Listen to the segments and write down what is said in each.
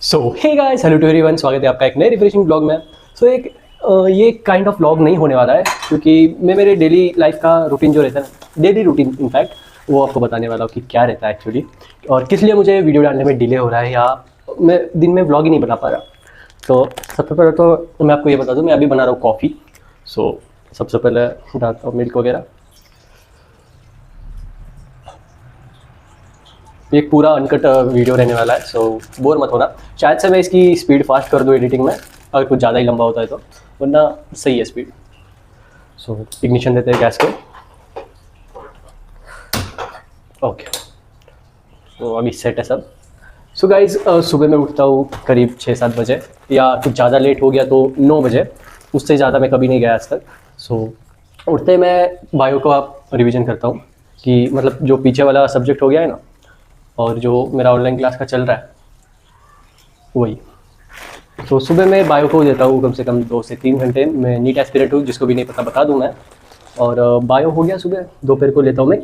So hey guys, hello to everyone, स्वागत है आपका एक नए रिफ्रेशिंग ब्लॉग में। ये काइंड ऑफ ब्लॉग नहीं होने वाला है क्योंकि मैं मेरे डेली लाइफ का रूटीन जो रहता है ना, डेली रूटीन इनफैक्ट वो आपको बताने वाला हूँ कि क्या रहता है एक्चुअली और किस लिए मुझे वीडियो डालने में डिले हो रहा है या मैं दिन में ब्लॉग ही नहीं बना पा रहा। तो सबसे पहले तो मैं आपको ये बता दूँ, मैं अभी बना रहा हूँ कॉफ़ी। सबसे पहले डालता हूँ मिल्क वगैरह। एक पूरा अनकट वीडियो रहने वाला है, सो बोर मत होना। शायद से मैं इसकी स्पीड फास्ट कर दूँ एडिटिंग में, अगर कुछ ज़्यादा ही लंबा होता है तो, वरना सही है स्पीड। इग्निशन देते हैं गैस को। ओके, तो अभी सेट है सब। गाइज, सुबह मैं उठता हूँ करीब 6-7 बजे, या कुछ ज़्यादा लेट हो गया तो 9 बजे। उससे ज़्यादा मैं कभी नहीं गया आज तक। उठते मैं बायो का रिवीजन करता हूँ कि मतलब जो पीछे वाला सब्जेक्ट हो गया है ना, और जो मेरा ऑनलाइन क्लास का चल रहा है वही। तो सुबह मैं बायो को देता हूँ कम से कम 2 से 3 घंटे। मैं नीट एस्पिरेंट हूँ, जिसको भी नहीं पता बता दूँ मैं। और बायो हो गया सुबह। दोपहर को लेता हूँ मैं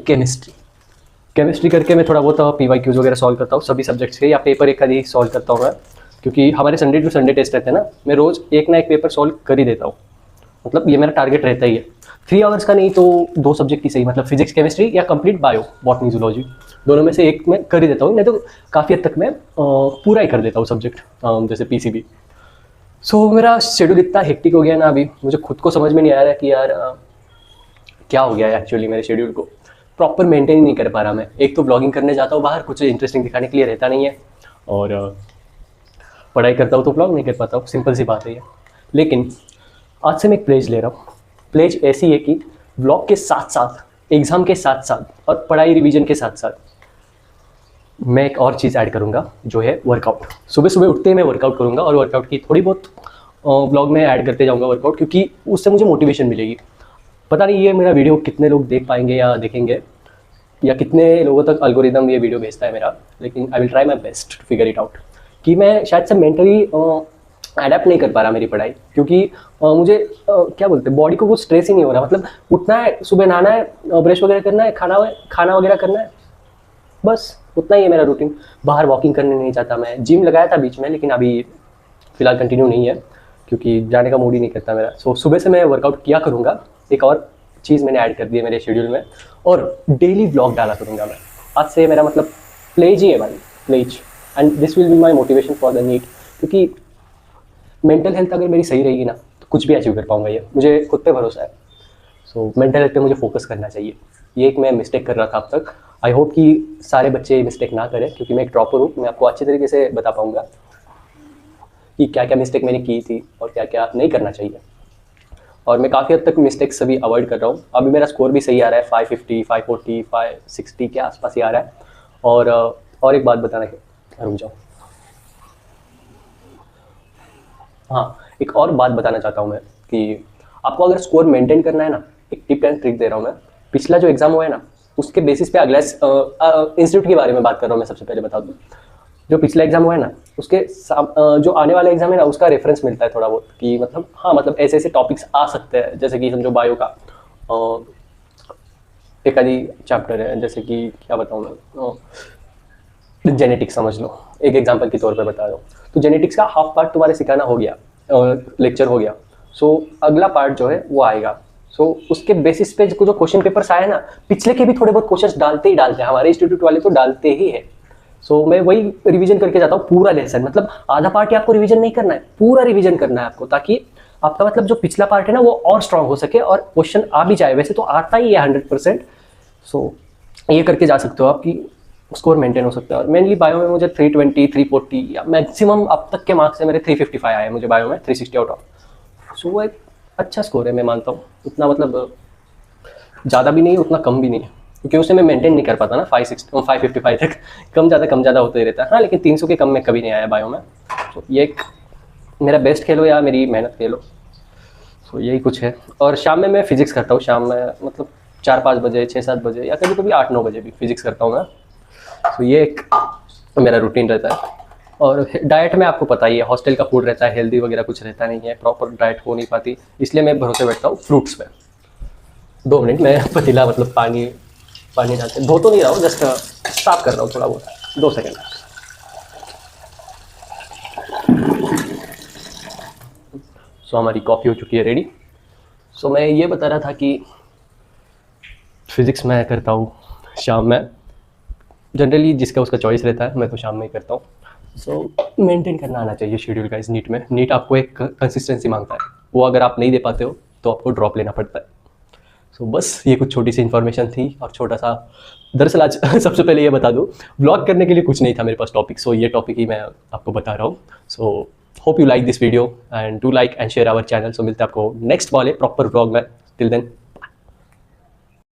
केमिस्ट्री करके मैं थोड़ा बहुत PYQs वगैरह सॉल्व करता हूँ सभी सब्जेक्ट्स के, या पेपर एक आधी सॉल्व करता हूँ मैं, क्योंकि हमारे संडे टू संडे टेस्ट रहते हैं ना। मैं रोज़ एक ना एक पेपर सॉल्व कर ही देता हूँ, मतलब ये मेरा टारगेट रहता ही है। 3 आवर्स का नहीं तो 2 सब्जेक्ट की सही, मतलब फिजिक्स केमिस्ट्री या कंप्लीट बायो बॉटनी जूलॉजी, दोनों में से एक मैं कर ही देता हूँ। नहीं तो काफ़ी हद तक मैं पूरा ही कर देता हूँ सब्जेक्ट, जैसे PCB। मेरा शेड्यूल इतना हेक्टिक हो गया ना, अभी मुझे खुद को समझ में नहीं आ रहा कि यार क्या हो गया है एक्चुअली। मेरे शेड्यूल को प्रॉपर मेंटेन नहीं कर पा रहा मैं। एक तो ब्लॉगिंग करने जाता हूँ बाहर, कुछ इंटरेस्टिंग दिखाने के लिए रहता नहीं है, और पढ़ाई करता हूँ तो ब्लॉग नहीं कर पाता हूँ, सिंपल सी बात है ये। लेकिन आज से मैं एक प्लेज ले रहा हूँ। प्लेज ऐसी है कि ब्लॉग के साथ साथ, एग्ज़ाम के साथ साथ और पढ़ाई रिवीजन के साथ साथ मैं एक और चीज़ ऐड करूँगा, जो है वर्कआउट। सुबह सुबह उठते ही मैं वर्कआउट करूँगा, और वर्कआउट की थोड़ी बहुत ब्लॉग में ऐड करते जाऊँगा वर्कआउट, क्योंकि उससे मुझे मोटिवेशन मिलेगी। पता नहीं ये मेरा वीडियो कितने लोग देख पाएंगे या देखेंगे, या कितने लोगों तक एल्गोरिदम ये वीडियो भेजता है मेरा, लेकिन I will try my best to figure it out कि मैं शायद से मेंटली अडेप्ट नहीं कर पा रहा मेरी पढ़ाई, क्योंकि मुझे क्या बोलते हैं, बॉडी को कुछ स्ट्रेस ही नहीं हो रहा। मतलब उठना है, सुबह नहाना है, ब्रश वगैरह करना है, खाना वगैरह करना है, बस उतना ही है मेरा रूटीन। बाहर वॉकिंग करने नहीं जाता मैं। जिम लगाया था बीच में, लेकिन अभी फ़िलहाल कंटिन्यू नहीं है क्योंकि जाने का मूड ही नहीं करता मेरा। सुबह से मैं वर्कआउट किया करूँगा। एक और चीज़ मैंने ऐड कर दी है मेरे शेड्यूल में, और डेली व्लॉग डाला करूँगा मैं। आज से मेरा मतलब प्लेज ही है भाई, pledge. And this will be my motivation for the NEET, क्योंकि मेंटल हेल्थ अगर मेरी सही रहेगी ना तो कुछ भी अचीव कर पाऊंगा, ये मुझे खुद पे भरोसा है। मेंटल हेल्थ पे मुझे फोकस करना चाहिए। ये एक मैं मिस्टेक कर रहा था अब तक। आई होप कि सारे बच्चे मिस्टेक ना करें, क्योंकि मैं एक ड्रॉपर हूँ। मैं आपको अच्छे तरीके से बता पाऊंगा कि क्या क्या मिस्टेक मैंने की थी और क्या क्या नहीं करना चाहिए। और मैं काफ़ी हद तक मिस्टेक्स सभी अवॉइड कर रहा हूँ। अभी मेरा स्कोर भी सही आ रहा है, 550, 540, 560 के आसपास ही आ रहा है। और एक बात बताना, रुक जाओ, हाँ, एक और बात बताना चाहता हूँ मैं कि आपको अगर स्कोर मेंटेन करना है ना, एक टिप एंड ट्रिक दे रहा हूँ मैं। पिछला जो एग्जाम हुआ है ना, उसके बेसिस पे अगला इंस्टीट्यूट के बारे में बात कर रहा हूँ मैं। सबसे पहले बता दूँ, जो पिछला एग्जाम हुआ है ना, उसके जो आने वाला एग्जाम है ना, उसका रेफरेंस मिलता है थोड़ा बहुत, कि मतलब हाँ, मतलब ऐसे ऐसे टॉपिक्स आ सकते हैं। जैसे कि समझो बायो का एक आधी चैप्टर है, जैसे कि क्या बताऊँ मैं, जेनेटिक्स समझ लो, एक एग्जाम्पल के तौर पे बता रहा हूँ। तो जेनेटिक्स का हाफ पार्ट तुम्हारे सिखाना हो गया, लेक्चर हो गया। अगला पार्ट जो है वो आएगा। उसके बेसिस पे जो क्वेश्चन पेपर्स आए ना, पिछले के भी थोड़े बहुत क्वेश्चंस डालते ही डालते हैं, हमारे इंस्टीट्यूट वाले तो डालते ही है। मैं वही रिवीजन करके जाता हूँ पूरा लेसन। मतलब आधा पार्ट ही आपको रिवीजन नहीं करना है, पूरा रिवीजन करना है आपको, ताकि आपका मतलब जो पिछला पार्ट है ना वो और स्ट्रांग हो सके, और क्वेश्चन आ भी जाए। वैसे तो आता ही है 100%। ये करके जा सकते हो आप, कि स्कोर मेंटेन हो सकता है। और मेनली बायो में मुझे 320, 340 या मैक्सिमम अब तक के मार्क्स है मेरे 355 आए मुझे बायो में, 360 आउट ऑफ। वो एक अच्छा स्कोर है, मैं मानता हूँ। उतना मतलब ज़्यादा भी नहीं, उतना कम भी नहीं है, क्योंकि उसे मैं मेंटेन नहीं कर पाता ना 555 तक। कम ज़्यादा होता ही रहता है। हाँ, लेकिन 300 के कम में कभी नहीं आया बायो में। ये एक मेरा बेस्ट खेलो या मेरी मेहनत खेलो। यही कुछ है। और शाम में मैं फिजिक्स करता हूँ। शाम में मतलब 4-5 बजे, 6-7 बजे, या कभी कभी 8-9 बजे भी फिजिक्स करता हूँ मैं। ये एक मेरा रूटीन रहता है। और डाइट में आपको पता ही है, हॉस्टल का फूड रहता है, हेल्दी वगैरह कुछ रहता नहीं है, प्रॉपर डाइट हो नहीं पाती, इसलिए मैं भरोसे बैठता हूँ फ्रूट्स पे। 2 मिनट में पतीला, मतलब पानी डाल के, धो तो नहीं रहा हूँ, जस्ट साफ कर रहा हूँ थोड़ा बहुत, 2 सेकेंड। सो हमारी कॉफ़ी हो चुकी है रेडी। सो मैं ये बता रहा था कि फिज़िक्स मैं करता हूँ शाम में, जनरली जिसका उसका चॉइस रहता है, मैं तो शाम में ही करता हूँ। सो मेंटेन करना आना चाहिए शेड्यूल गाइस। नीट में, नीट आपको एक कंसिस्टेंसी मांगता है, वो अगर आप नहीं दे पाते हो तो आपको ड्रॉप लेना पड़ता है। सो बस ये कुछ छोटी सी इन्फॉर्मेशन थी और छोटा सा, दरअसल आज सबसे पहले ये बता दूँ, व्लॉग करने के लिए कुछ नहीं था मेरे पास टॉपिक, सो ये टॉपिक ही मैं आपको बता रहा हूँ। So hope you like this video and do like and share our channel. So मिलते हैं आपको नेक्स्ट वाले प्रॉपर व्लॉग में। Till then